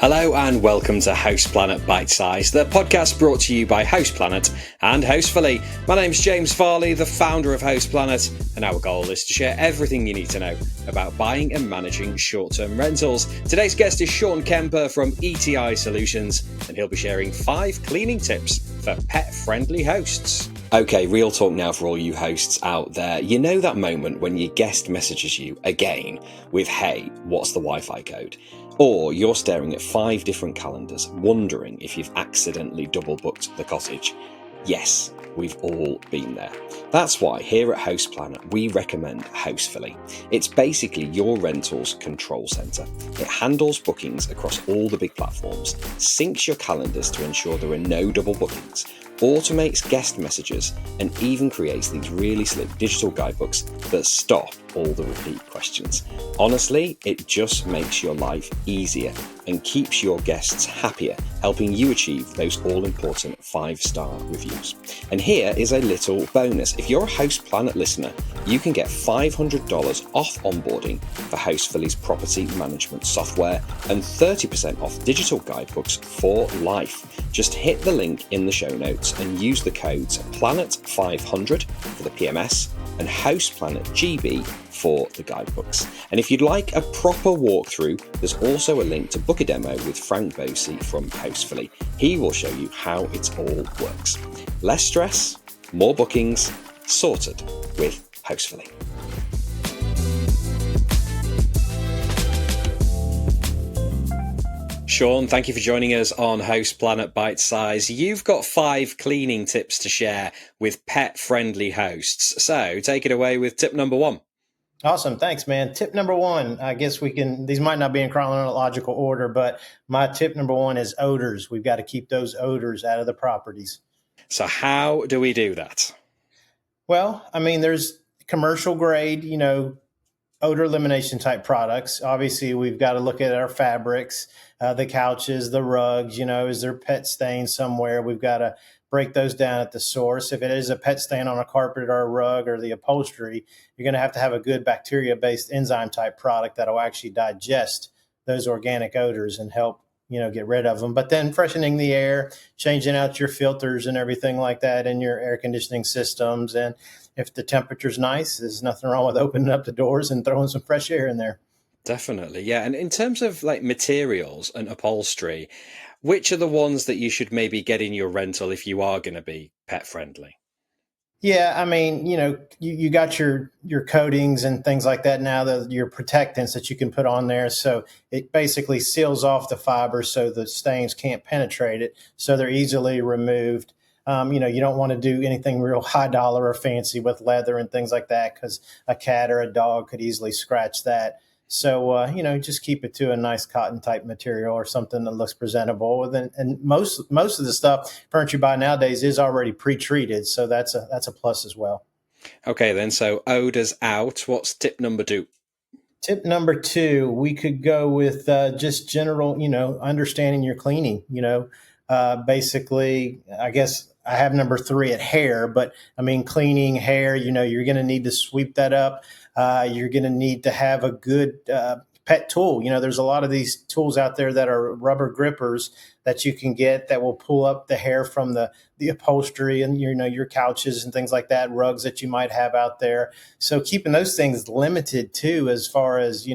Hello and welcome to Host Planet Bitesize, the podcast brought to you by Host Planet and Hostfully. My name's James Farley, the founder of Host Planet, and our goal is to share everything you need to know about buying and managing short-term rentals. Today's guest is Sean Kemper from ETI Solutions, and he'll be sharing 5 cleaning tips for pet-friendly hosts. Okay, real talk now for all you hosts out there. You know that moment when your guest messages you again with, "Hey, what's the Wi-Fi code?" Or you're staring at 5 different calendars, wondering if you've accidentally double booked the cottage. Yes, we've all been there. That's why here at Host Planet, we recommend Hostfully. It's basically your rentals control center. It handles bookings across all the big platforms, syncs your calendars to ensure there are no double bookings, automates guest messages, and even creates these really slick digital guidebooks that stop all the repeat questions. Honestly, it just makes your life easier and keeps your guests happier, helping you achieve those all-important 5-star reviews. And here is a little bonus. If you're a Host Planet listener, you can get $500 off onboarding for Hostfully's property management software and 30% off digital guidebooks for life. Just hit the link in the show notes and use the codes PLANET500 for the PMS and Host Planet GB for the guidebooks. And if you'd like a proper walkthrough, there's also a link to book a demo with Frank Bosey from Hostfully. He will show you how it all works. Less stress, more bookings, sorted with Hostfully. Sean, thank you for joining us on Host Planet Bitesize. You've got 5 cleaning tips to share with pet-friendly hosts. So take it away with tip number 1. Awesome. Thanks, man. Tip number 1, I guess these might not be in chronological order, but my tip number 1 is odors. We've got to keep those odors out of the properties. So how do we do that? Well, I mean, there's commercial grade, odor elimination type products. Obviously, we've got to look at our fabrics, the couches, the rugs, is there pet stain somewhere? We've got to break those down at the source. If it is a pet stain on a carpet or a rug or the upholstery, you're going to have a good bacteria-based enzyme type product that'll actually digest those organic odors and help, get rid of them. But then freshening the air, changing out your filters and everything like that in your air conditioning systems. And if the temperature's nice, there's nothing wrong with opening up the doors and throwing some fresh air in there. Definitely, yeah. And in terms of like materials and upholstery, which are the ones that you should maybe get in your rental if you are going to be pet friendly? Yeah, I mean, you got your coatings and things like that now, your protectants that you can put on there. So it basically seals off the fiber so the stains can't penetrate it. So they're easily removed. You don't want to do anything real high dollar or fancy with leather and things like that because a cat or a dog could easily scratch that. So, just keep it to a nice cotton type material or something that looks presentable. And most of the stuff furniture you buy nowadays is already pre-treated. So that's a plus as well. Okay, then. So odors out. What's tip number 2? Tip number 2, we could go with just general, understanding your cleaning, basically, I guess I have number 3 at hair, but I mean, cleaning hair, you're going to need to sweep that up. You're going to need to have a good pet tool. There's a lot of these tools out there that are rubber grippers that you can get that will pull up the hair from the upholstery and, your couches and things like that, rugs that you might have out there. So keeping those things limited too, as far as,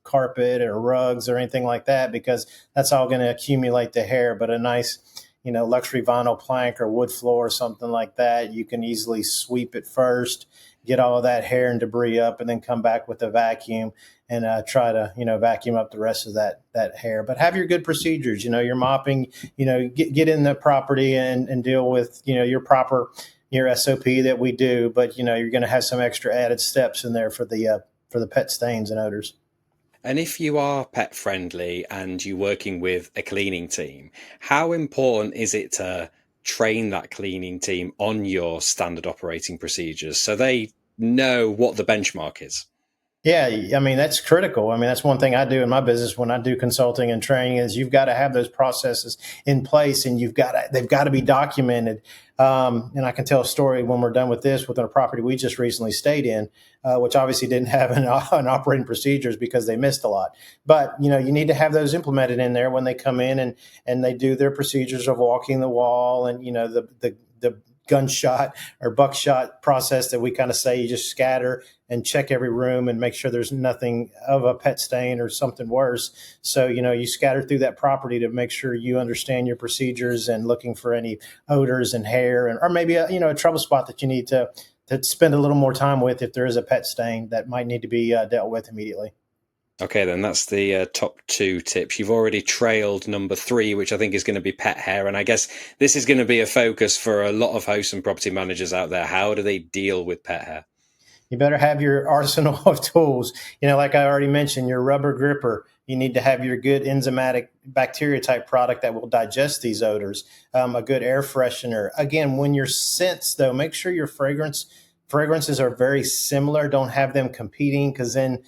carpet or rugs or anything like that, because that's all going to accumulate the hair. But a nice, luxury vinyl plank or wood floor or something like that, you can easily sweep it first, get all of that hair and debris up, and then come back with a vacuum and try to, vacuum up the rest of that hair. But have your good procedures, you're mopping, get in the property and deal with, your SOP that we do. But, you're going to have some extra added steps in there for the pet stains and odors. And if you are pet friendly and you're working with a cleaning team, how important is it to train that cleaning team on your standard operating procedures so they know what the benchmark is? Yeah, I mean that's critical. I mean that's one thing I do in my business when I do consulting and training is you've got to have those processes in place, and they've got to be documented. And I can tell a story when we're done with this within a property we just recently stayed in, which obviously didn't have an operating procedures because they missed a lot. But you need to have those implemented in there when they come in and they do their procedures of walking the wall, and the gunshot or buckshot process that we kind of say you just scatter and check every room and make sure there's nothing of a pet stain or something worse. So, you scatter through that property to make sure you understand your procedures and looking for any odors and hair, or maybe a trouble spot that you need to spend a little more time with if there is a pet stain that might need to be dealt with immediately. Okay, then that's the top two tips. You've already trailed number three, which I think is going to be pet hair. And I guess this is going to be a focus for a lot of hosts and property managers out there. How do they deal with pet hair? You better have your arsenal of tools. Like I already mentioned, your rubber gripper. You need to have your good enzymatic bacteria type product that will digest these odors. A good air freshener. Again, when your scents, though, make sure your fragrances are very similar. Don't have them competing, because then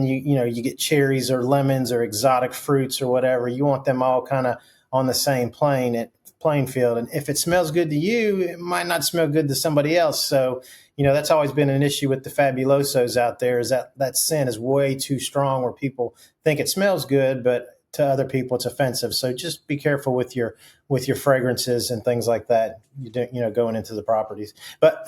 you get cherries or lemons or exotic fruits or whatever. You want them all kind of on the same playing field. And if it smells good to you, it might not smell good to somebody else. So, that's always been an issue with the fabulosos out there, is that scent is way too strong where people think it smells good, but to other people it's offensive. So just be careful with your fragrances and things like that, going into the properties. But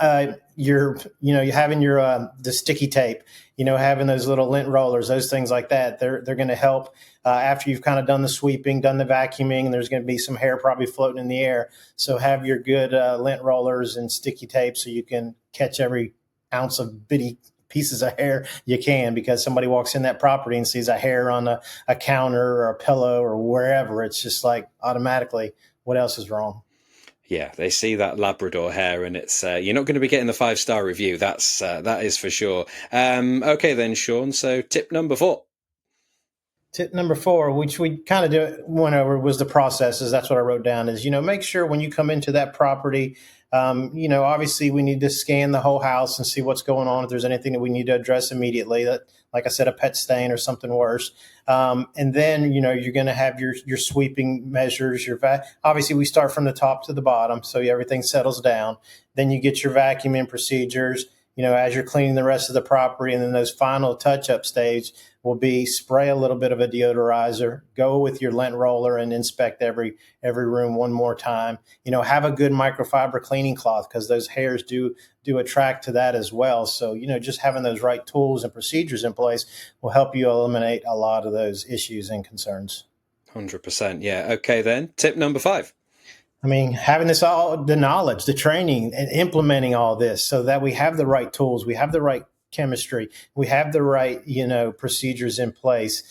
you're having the sticky tape, having those little lint rollers, those things like that, they're going to help after you've kind of done the sweeping, done the vacuuming, and there's going to be some hair probably floating in the air. So have your good lint rollers and sticky tape so you can catch every ounce of bitty pieces of hair you can, because somebody walks in that property and sees a hair on a counter or a pillow or wherever. It's just like automatically, what else is wrong? Yeah, they see that Labrador hair, and it's you're not going to be getting the 5-star review. That is for sure. Okay, then, Sean. So, tip number 4. Tip number 4, which we kind of went over, was the processes. That's what I wrote down is, make sure when you come into that property, obviously we need to scan the whole house and see what's going on. If there's anything that we need to address immediately, that, like I said, a pet stain or something worse. And then, you're going to have your sweeping measures, obviously we start from the top to the bottom. So everything settles down. Then you get your vacuuming procedures, as you're cleaning the rest of the property. And then those final touch-up stage will be spray a little bit of a deodorizer, go with your lint roller and inspect every room one more time. Have a good microfiber cleaning cloth, because those hairs do attract to that as well. So, just having those right tools and procedures in place will help you eliminate a lot of those issues and concerns. 100%. Yeah. Okay, then. Tip number 5. I mean, having the knowledge, the training, and implementing all this so that we have the right tools, we have the right chemistry, we have the right, procedures in place.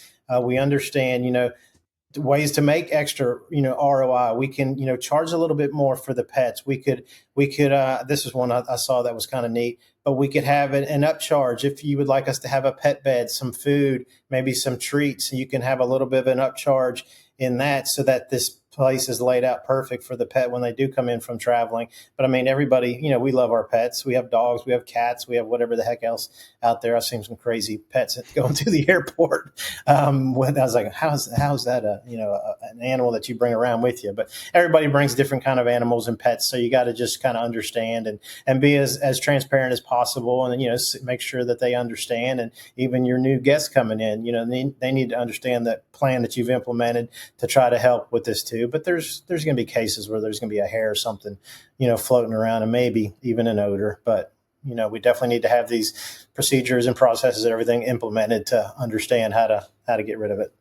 We understand, ways to make extra, ROI. We can, charge a little bit more for the pets. This is one I saw that was kind of neat, but we could have an upcharge if you would like us to have a pet bed, some food, maybe some treats. You can have a little bit of an upcharge in that, so that this place is laid out perfect for the pet when they do come in from traveling. But I mean, everybody, we love our pets. We have dogs, we have cats, we have whatever the heck else out there. I've seen some crazy pets going through the airport. When I was like, how's that an animal that you bring around with you? But everybody brings different kind of animals and pets, so you got to just kind of understand and be as transparent as possible, and make sure that they understand. And even your new guests coming in, they need to understand that plan that you've implemented to try to help with this too. But there's going to be cases where there's going to be a hair or something, floating around, and maybe even an odor. But, we definitely need to have these procedures and processes and everything implemented to understand how to get rid of it.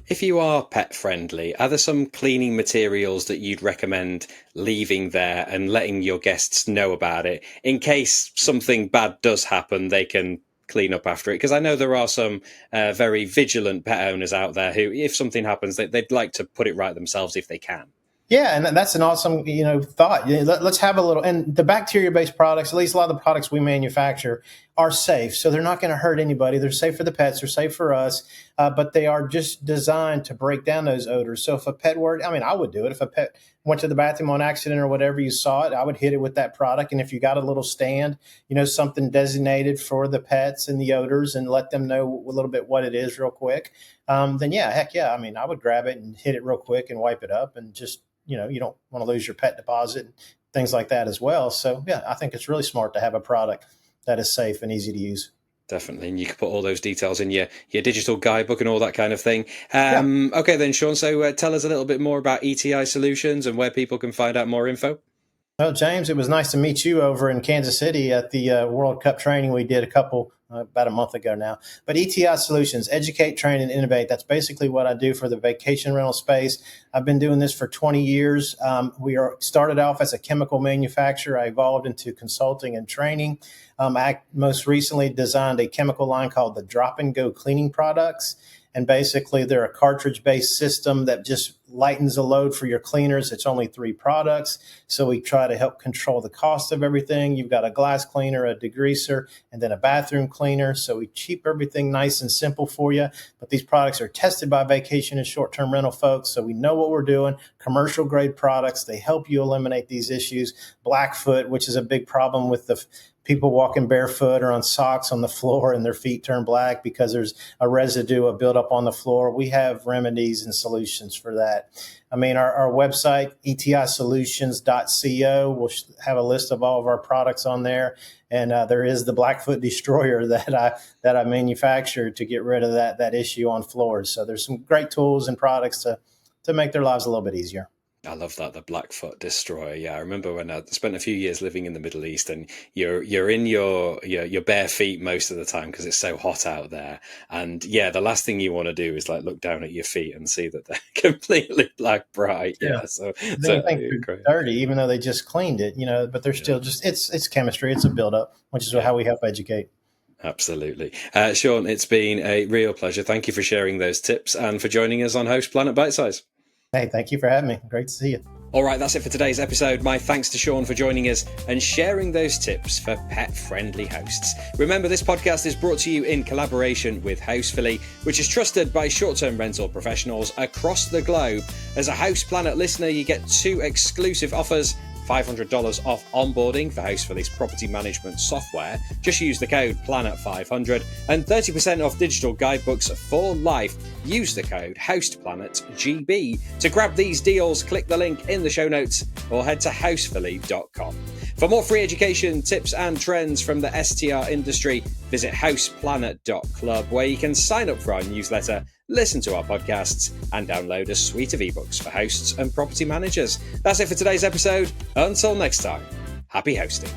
If you are pet friendly, are there some cleaning materials that you'd recommend leaving there and letting your guests know about it in case something bad does happen? They can clean up after it, because I know there are some very vigilant pet owners out there who, if something happens, they'd like to put it right themselves if they can. Yeah, and that's an awesome, thought. Let's have a little, and the bacteria-based products, at least a lot of the products we manufacture, are safe. So they're not going to hurt anybody. They're safe for the pets. They're safe for us. But they are just designed to break down those odors. So if a pet were, I would do it. If a pet went to the bathroom on accident or whatever, you saw it, I would hit it with that product. And if you got a little stand, something designated for the pets and the odors, and let them know a little bit what it is real quick, then yeah, heck yeah. I would grab it and hit it real quick and wipe it up, and just, you don't want to lose your pet deposit and things like that as well. So yeah, I think it's really smart to have a product that is safe and easy to use. Definitely. And you can put all those details in your digital guidebook and all that kind of thing. Yeah. Okay, then, Sean, so tell us a little bit more about ETI Solutions and where people can find out more info. Well, James, it was nice to meet you over in Kansas City at the World Cup training we did about a month ago now. But ETI Solutions, educate, train, and innovate. That's basically what I do for the vacation rental space. I've been doing this for 20 years. We started off as a chemical manufacturer. I evolved into consulting and training. I most recently designed a chemical line called the Drop and Go Cleaning Products. And basically, they're a cartridge-based system that just lightens the load for your cleaners. It's only 3 products. So we try to help control the cost of everything. You've got a glass cleaner, a degreaser, and then a bathroom cleaner. So we keep everything nice and simple for you. But these products are tested by vacation and short-term rental folks. So we know what we're doing. Commercial-grade products. They help you eliminate these issues. Blackfoot, which is a big problem with the people walking barefoot or on socks on the floor and their feet turn black because there's a residue of buildup on the floor. We have remedies and solutions for that. Our website, etisolutions.co, will have a list of all of our products on there. And there is the Blackfoot Destroyer that I manufactured to get rid of that issue on floors. So there's some great tools and products to make their lives a little bit easier. I love that, the Blackfoot Destroyer. Yeah, I remember when I spent a few years living in the Middle East, and you're in your bare feet most of the time because it's so hot out there. And yeah, the last thing you want to do is look down at your feet and see that they're completely black bright. Yeah, so they think they're dirty, even though they just cleaned it. But they're still just it's chemistry. It's a buildup, which is how we help educate. Absolutely. Sean, it's been a real pleasure. Thank you for sharing those tips and for joining us on Host Planet Bitesize. Hey, thank you for having me. Great to see you. All right, that's it for today's episode. My thanks to Sean for joining us and sharing those tips for pet-friendly hosts. Remember, this podcast is brought to you in collaboration with Hostfully, which is trusted by short-term rental professionals across the globe. As a Host Planet listener, you get 2 exclusive offers: $500 off onboarding for Hostfully's property management software. Just use the code PLANET500, and 30% off digital guidebooks for life. Use the code HostPlanetGB. To grab these deals, click the link in the show notes or head to hostfully.com. For more free education, tips and trends from the STR industry, visit hostplanet.club, where you can sign up for our newsletter, listen to our podcasts, and download a suite of ebooks for hosts and property managers. That's it for today's episode. Until next time, happy hosting.